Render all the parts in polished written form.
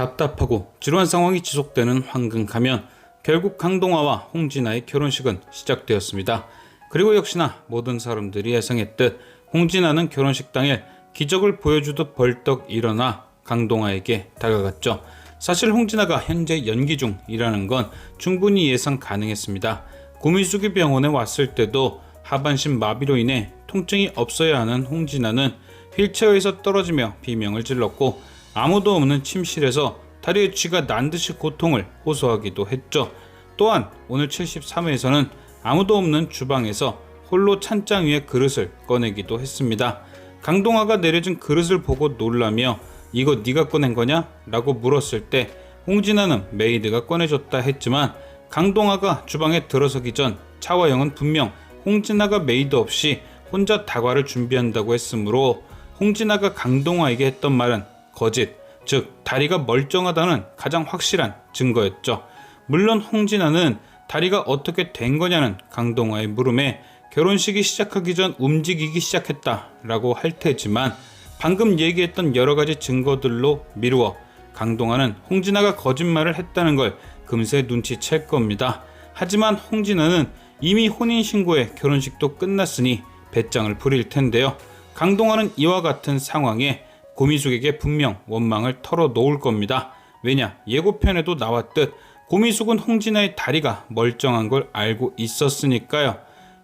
답답하고 지루한 상황이 지속되는 황금 가면 결국 강동화와 홍진아의 결혼식은 시작되었습니다. 그리고 역시나 모든 사람들이 예상했듯 홍진아는 결혼식 당일 기적을 보여주듯 벌떡 일어나 강동화에게 다가갔죠. 사실 홍진아가 현재 연기 중이라는 건 충분히 예상 가능했습니다. 구미숙이 병원에 왔을 때도 하반신 마비로 인해 통증이 없어야 하는 홍진아는 휠체어에서 떨어지며 비명을 질렀고 아무도 없는 침실에서 다리에 쥐가 난 듯이 고통을 호소하기도 했죠. 또한 오늘 73회에서는 아무도 없는 주방에서 홀로 찬장 위에 그릇을 꺼내기도 했습니다. 강동화가 내려진 그릇을 보고 놀라며 이거 네가 꺼낸 거냐? 라고 물었을 때 홍진아는 메이드가 꺼내줬다 했지만 강동화가 주방에 들어서기 전 차화영은 분명 홍진아가 메이드 없이 혼자 다과를 준비한다고 했으므로 홍진아가 강동화에게 했던 말은 거짓, 즉 다리가 멀쩡하다는 가장 확실한 증거였죠. 물론 홍진아는 다리가 어떻게 된 거냐는 강동화의 물음에 결혼식이 시작하기 전 움직이기 시작했다라고 할 테지만 방금 얘기했던 여러가지 증거들로 미루어 강동화는 홍진아가 거짓말을 했다는 걸 금세 눈치챌 겁니다. 하지만 홍진아는 이미 혼인신고에 결혼식도 끝났으니 배짱을 부릴 텐데요. 강동화는 이와 같은 상황에 고미숙에게 분명 원망을 털어놓을 겁니다. 왜냐, 예고편에도 나왔듯 고미숙은 홍진아의 다리가 멀쩡한 걸 알고 있었으니까요.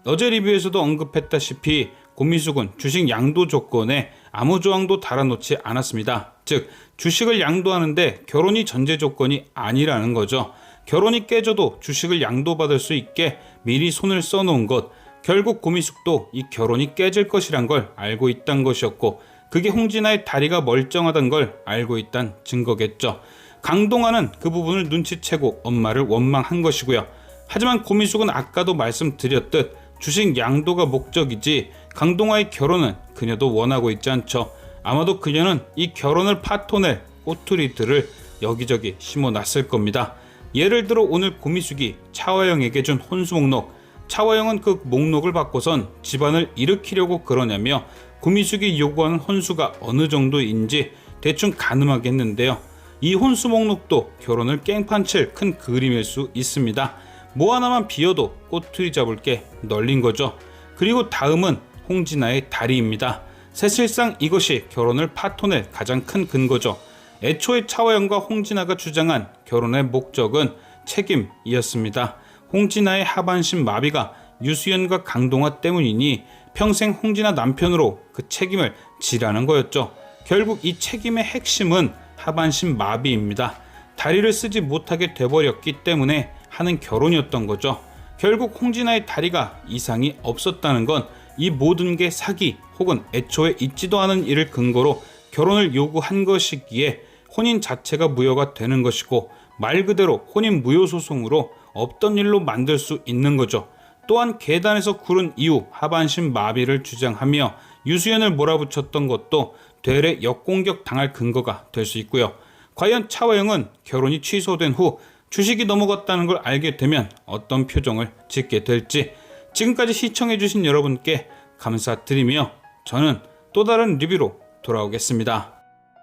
어제 리뷰에서도 언급했다시피 고미숙은 주식 양도 조건에 아무 조항도 달아놓지 않았습니다. 즉 주식을 양도하는데 결혼이 전제 조건이 아니라는 거죠. 결혼이 깨져도 주식을 양도받을 수 있게 미리 손을 써놓은 것, 결국 고미숙도 이 결혼이 깨질 것이란 걸 알고 있다는 것이었고 그게 홍진아의 다리가 멀쩡하다는 걸 알고 있다는 증거겠죠. 강동화는 그 부분을 눈치채고 엄마를 원망한 것이고요. 하지만 고미숙은 아까도 말씀드렸듯 주식 양도가 목적이지 강동화의 결혼은 그녀도 원하고 있지 않죠. 아마도 그녀는 이 결혼을 파토낼 꼬투리들을 여기저기 심어놨을 겁니다. 예를 들어 오늘 고미숙이 차화영에게 준 혼수 목록, 차화영은 그 목록을 받고선 집안을 일으키려고 그러냐며 고미숙이 요구하는 혼수가 어느 정도인지 대충 가늠하게 했는데요. 이 혼수 목록도 결혼을 깽판칠 큰 그림일 수 있습니다. 뭐 하나만 비어도 꼬투리 잡을 게 널린 거죠. 그리고 다음은 홍진아의 다리입니다. 사실상 이것이 결혼을 파토낼 가장 큰 근거죠. 애초에 차화영과 홍진아가 주장한 결혼의 목적은 책임이었습니다. 홍진아의 하반신 마비가 유수연과 강동화 때문이니 평생 홍진아 남편으로 그 책임을 지라는 거였죠. 결국 이 책임의 핵심은 하반신 마비입니다. 다리를 쓰지 못하게 돼버렸기 때문에 하는 결혼이었던 거죠. 결국 홍진아의 다리가 이상이 없었다는 건 이 모든 게 사기 혹은 애초에 있지도 않은 일을 근거로 결혼을 요구한 것이기에 혼인 자체가 무효가 되는 것이고 말 그대로 혼인 무효 소송으로 없던 일로 만들 수 있는 거죠. 또한 계단에서 구른 이후 하반신 마비를 주장하며 유수연을 몰아붙였던 것도 되레 역공격 당할 근거가 될 수 있고요. 과연 차화영은 결혼이 취소된 후 주식이 넘어갔다는 걸 알게 되면 어떤 표정을 짓게 될지 지금까지 시청해주신 여러분께 감사드리며 저는 또 다른 리뷰로 돌아오겠습니다.